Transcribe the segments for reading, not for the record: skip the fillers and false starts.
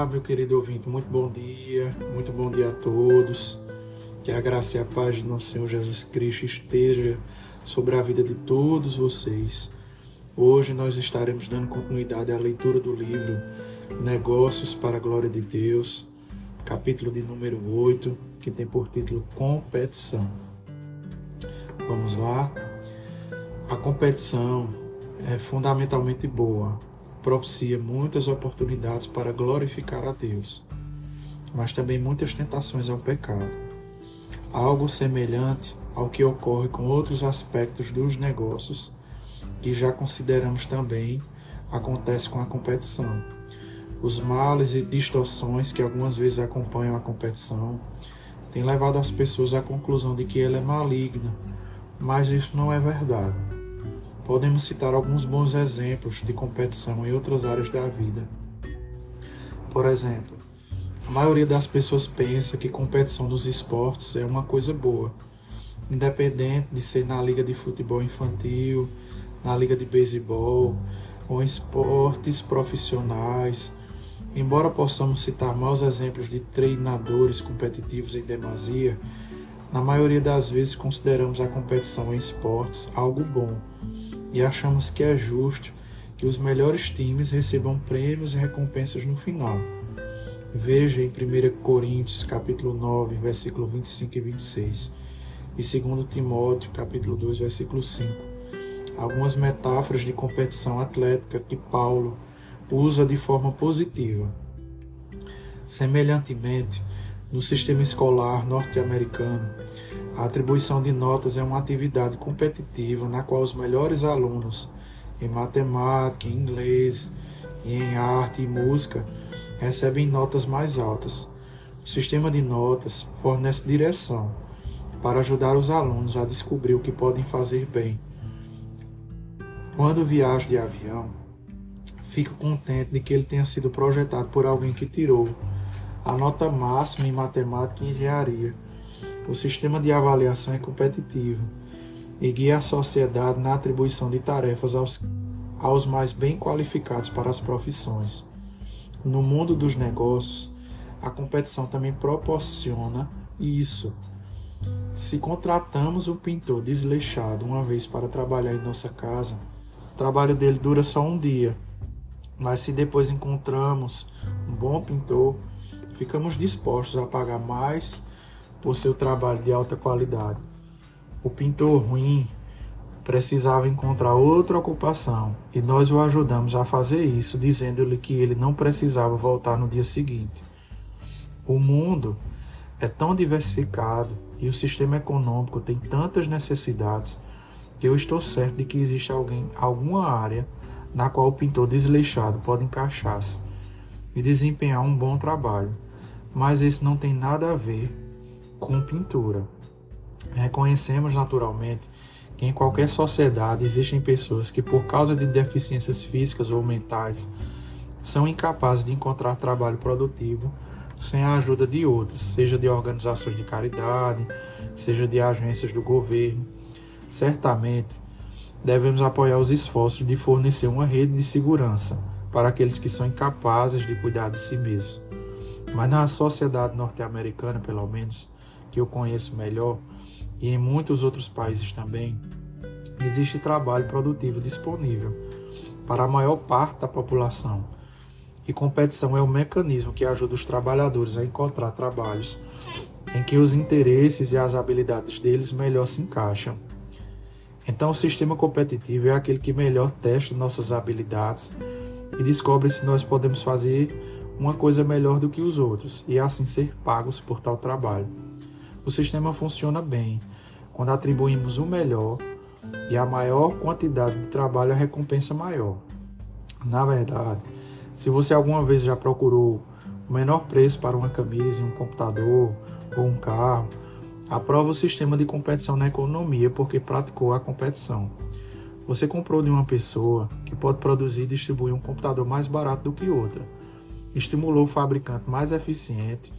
Olá, meu querido ouvinte, muito bom dia a todos. Que a graça e a paz do nosso Senhor Jesus Cristo esteja sobre a vida de todos vocês. Hoje nós estaremos dando continuidade à leitura do livro Negócios para a Glória de Deus, capítulo de número 8, que tem por título Competição. Vamos lá? A competição é fundamentalmente boa, propicia muitas oportunidades para glorificar a Deus, mas também muitas tentações ao pecado. Algo semelhante ao que ocorre com outros aspectos dos negócios, que já consideramos também, acontece com a competição. Os males e distorções que algumas vezes acompanham a competição têm levado as pessoas à conclusão de que ela é maligna, mas isso não é verdade. Podemos citar alguns bons exemplos de competição em outras áreas da vida. Por exemplo, a maioria das pessoas pensa que competição nos esportes é uma coisa boa, independente de ser na liga de futebol infantil, na liga de beisebol ou em esportes profissionais. Embora possamos citar maus exemplos de treinadores competitivos em demasia, na maioria das vezes consideramos a competição em esportes algo bom e achamos que é justo que os melhores times recebam prêmios e recompensas no final. Veja em 1 Coríntios, capítulo 9, versículo 25 e 26, e 2 Timóteo, capítulo 2, versículo 5, algumas metáforas de competição atlética que Paulo usa de forma positiva. Semelhantemente, no sistema escolar norte-americano, a atribuição de notas é uma atividade competitiva na qual os melhores alunos em matemática, em inglês, e em arte e música recebem notas mais altas. O sistema de notas fornece direção para ajudar os alunos a descobrir o que podem fazer bem. Quando viajo de avião, fico contente de que ele tenha sido projetado por alguém que tirou a nota máxima em matemática e engenharia. O sistema de avaliação é competitivo e guia a sociedade na atribuição de tarefas aos mais bem qualificados para as profissões. No mundo dos negócios, a competição também proporciona isso. Se contratamos um pintor desleixado uma vez para trabalhar em nossa casa, o trabalho dele dura só um dia. Mas se depois encontramos um bom pintor, ficamos dispostos a pagar mais por seu trabalho de alta qualidade. O pintor ruim precisava encontrar outra ocupação e nós o ajudamos a fazer isso, dizendo-lhe que ele não precisava voltar no dia seguinte. O mundo é tão diversificado e o sistema econômico tem tantas necessidades que eu estou certo de que existe alguma área na qual o pintor desleixado pode encaixar-se e desempenhar um bom trabalho, mas esse não tem nada a ver com pintura. Reconhecemos naturalmente que em qualquer sociedade existem pessoas que, por causa de deficiências físicas ou mentais, são incapazes de encontrar trabalho produtivo sem a ajuda de outros, seja de organizações de caridade, seja de agências do governo. Certamente, devemos apoiar os esforços de fornecer uma rede de segurança para aqueles que são incapazes de cuidar de si mesmos. Mas na sociedade norte-americana, pelo menos, que eu conheço melhor, e em muitos outros países também, existe trabalho produtivo disponível para a maior parte da população. E competição é o mecanismo que ajuda os trabalhadores a encontrar trabalhos em que os interesses e as habilidades deles melhor se encaixam. Então, o sistema competitivo é aquele que melhor testa nossas habilidades e descobre se nós podemos fazer uma coisa melhor do que os outros e assim ser pagos por tal trabalho. O sistema funciona bem quando atribuímos o melhor e a maior quantidade de trabalho a recompensa maior. Na verdade, se você alguma vez já procurou o menor preço para uma camisa, um computador ou um carro, aprova o sistema de competição na economia porque praticou a competição. Você comprou de uma pessoa que pode produzir e distribuir um computador mais barato do que outra. Estimulou o fabricante mais eficiente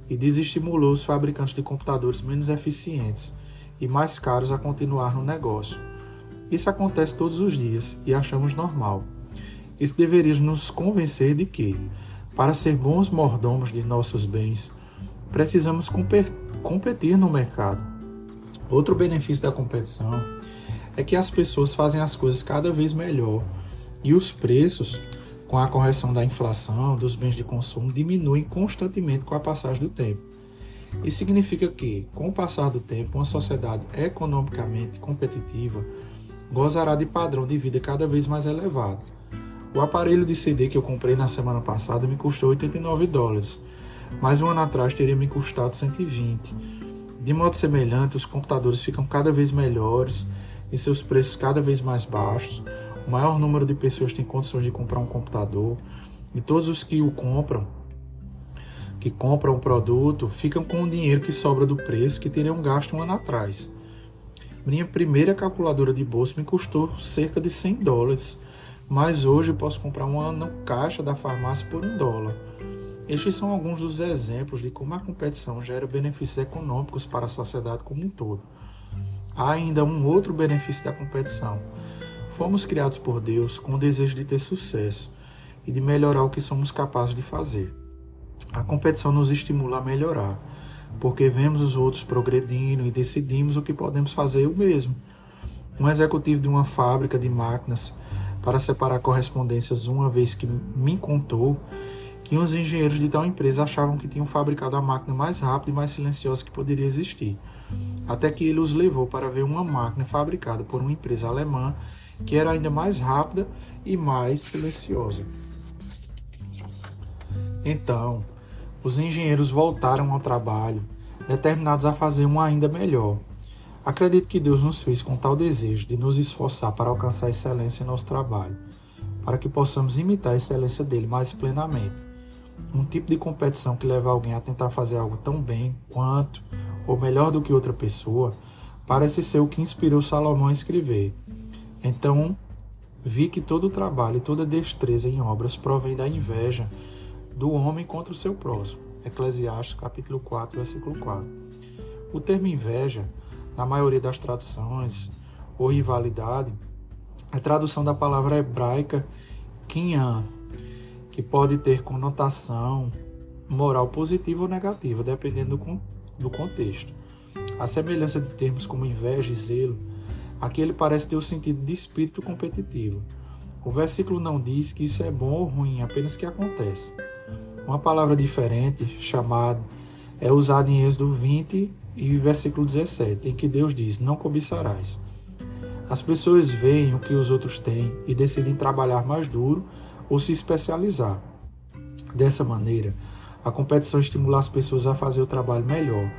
e desestimulou os fabricantes de computadores menos eficientes e mais caros a continuar no negócio. Isso acontece todos os dias e achamos normal. Isso deveria nos convencer de que, Para ser bons mordomos de nossos bens, precisamos competir no mercado. Outro benefício da competição é que as pessoas fazem as coisas cada vez melhor e os preços, com a correção da inflação, dos bens de consumo, diminuem constantemente com a passagem do tempo. Isso significa que, com o passar do tempo, uma sociedade economicamente competitiva gozará de padrão de vida cada vez mais elevado. O aparelho de CD que eu comprei na semana passada me custou $89, mas um ano atrás teria me custado 120. De modo semelhante, os computadores ficam cada vez melhores e seus preços cada vez mais baixos. O maior número de pessoas tem condições de comprar um computador e todos os que compram o produto, ficam com o dinheiro que sobra do preço que teriam gasto um ano atrás. Minha primeira calculadora de bolso me custou cerca de $100, mas hoje eu posso comprar uma no caixa da farmácia por $1. Estes são alguns dos exemplos de como a competição gera benefícios econômicos para a sociedade como um todo. Há ainda um outro benefício da competição. Fomos criados por Deus com o desejo de ter sucesso e de melhorar o que somos capazes de fazer. A competição nos estimula a melhorar, porque vemos os outros progredindo e decidimos o que podemos fazer eu mesmo. Um executivo de uma fábrica de máquinas para separar correspondências uma vez que me contou que os engenheiros de tal empresa achavam que tinham fabricado a máquina mais rápida e mais silenciosa que poderia existir, até que ele os levou para ver uma máquina fabricada por uma empresa alemã que era ainda mais rápida e mais silenciosa. Então, os engenheiros voltaram ao trabalho, determinados a fazer uma ainda melhor. Acredito que Deus nos fez com tal desejo de nos esforçar para alcançar a excelência em nosso trabalho, para que possamos imitar a excelência dele mais plenamente. Um tipo de competição que leva alguém a tentar fazer algo tão bem quanto, ou melhor do que outra pessoa, parece ser o que inspirou Salomão a escrever. Então, vi que todo o trabalho e toda destreza em obras provém da inveja do homem contra o seu próximo. Eclesiastes, capítulo 4, versículo 4. O termo inveja, na maioria das traduções, ou rivalidade, é tradução da palavra hebraica kinyan, que pode ter conotação moral positiva ou negativa, dependendo do contexto. A semelhança de termos como inveja e zelo, aqui ele parece ter o sentido de espírito competitivo. O versículo não diz que isso é bom ou ruim, apenas que acontece. Uma palavra diferente, chamada, é usada em Êxodo 20 e versículo 17, em que Deus diz, não cobiçarás. As pessoas veem o que os outros têm e decidem trabalhar mais duro ou se especializar. Dessa maneira, a competição estimula as pessoas a fazer o trabalho melhor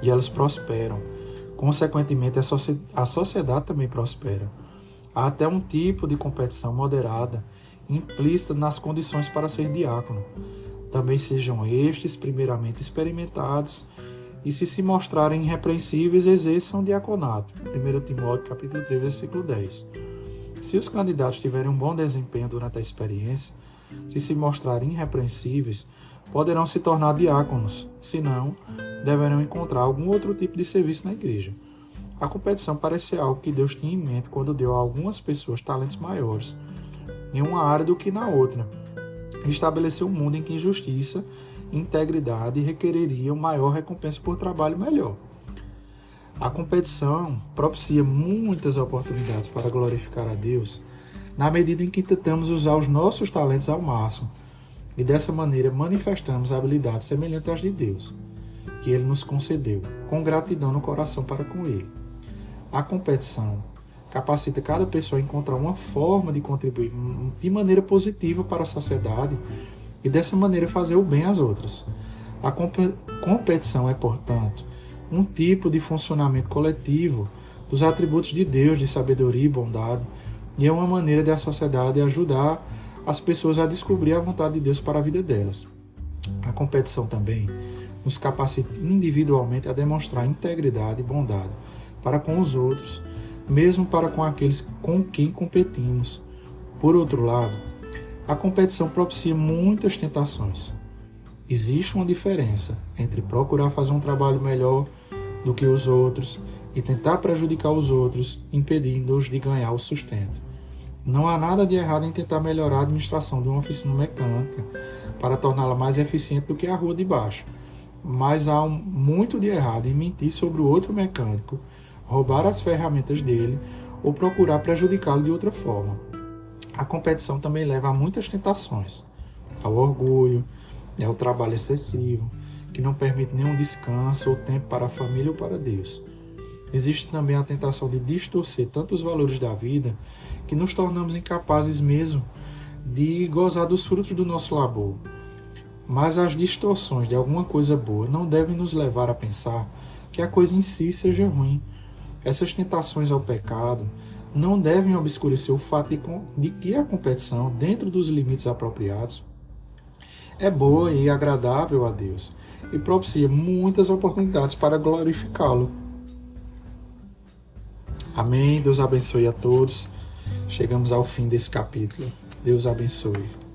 e elas prosperam. Consequentemente, a sociedade também prospera. Há até um tipo de competição moderada, implícita nas condições para ser diácono. Também sejam estes primeiramente experimentados e se mostrarem irrepreensíveis, exerçam diaconato. 1 Timóteo capítulo 3, versículo 10. Se os candidatos tiverem um bom desempenho durante a experiência, se mostrarem irrepreensíveis, poderão se tornar diáconos, senão, deverão encontrar algum outro tipo de serviço na igreja. A competição parece ser algo que Deus tinha em mente quando deu a algumas pessoas talentos maiores em uma área do que na outra. Estabeleceu um mundo em que justiça e integridade requereriam maior recompensa por trabalho melhor. A competição propicia muitas oportunidades para glorificar a Deus, na medida em que tentamos usar os nossos talentos ao máximo, e dessa maneira manifestamos habilidades semelhantes às de Deus, que Ele nos concedeu, com gratidão no coração para com Ele. A competição capacita cada pessoa a encontrar uma forma de contribuir de maneira positiva para a sociedade e dessa maneira fazer o bem às outras. A competição é, portanto, um tipo de funcionamento coletivo dos atributos de Deus, de sabedoria e bondade, e é uma maneira de a sociedade ajudar as pessoas a descobrir a vontade de Deus para a vida delas. A competição também nos capacita individualmente a demonstrar integridade e bondade para com os outros, mesmo para com aqueles com quem competimos. Por outro lado, a competição propicia muitas tentações. Existe uma diferença entre procurar fazer um trabalho melhor do que os outros e tentar prejudicar os outros, impedindo-os de ganhar o sustento. Não há nada de errado em tentar melhorar a administração de uma oficina mecânica para torná-la mais eficiente do que a rua de baixo. Mas há muito de errado em mentir sobre o outro mecânico, roubar as ferramentas dele ou procurar prejudicá-lo de outra forma. A competição também leva a muitas tentações, ao orgulho, ao trabalho excessivo, que não permite nenhum descanso ou tempo para a família ou para Deus. Existe também a tentação de distorcer tanto os valores da vida que nos tornamos incapazes mesmo de gozar dos frutos do nosso labor. Mas as distorções de alguma coisa boa não devem nos levar a pensar que a coisa em si seja ruim. Essas tentações ao pecado não devem obscurecer o fato de que a competição, dentro dos limites apropriados, é boa e agradável a Deus e propicia muitas oportunidades para glorificá-lo. Amém. Deus abençoe a todos. Chegamos ao fim desse capítulo. Deus abençoe.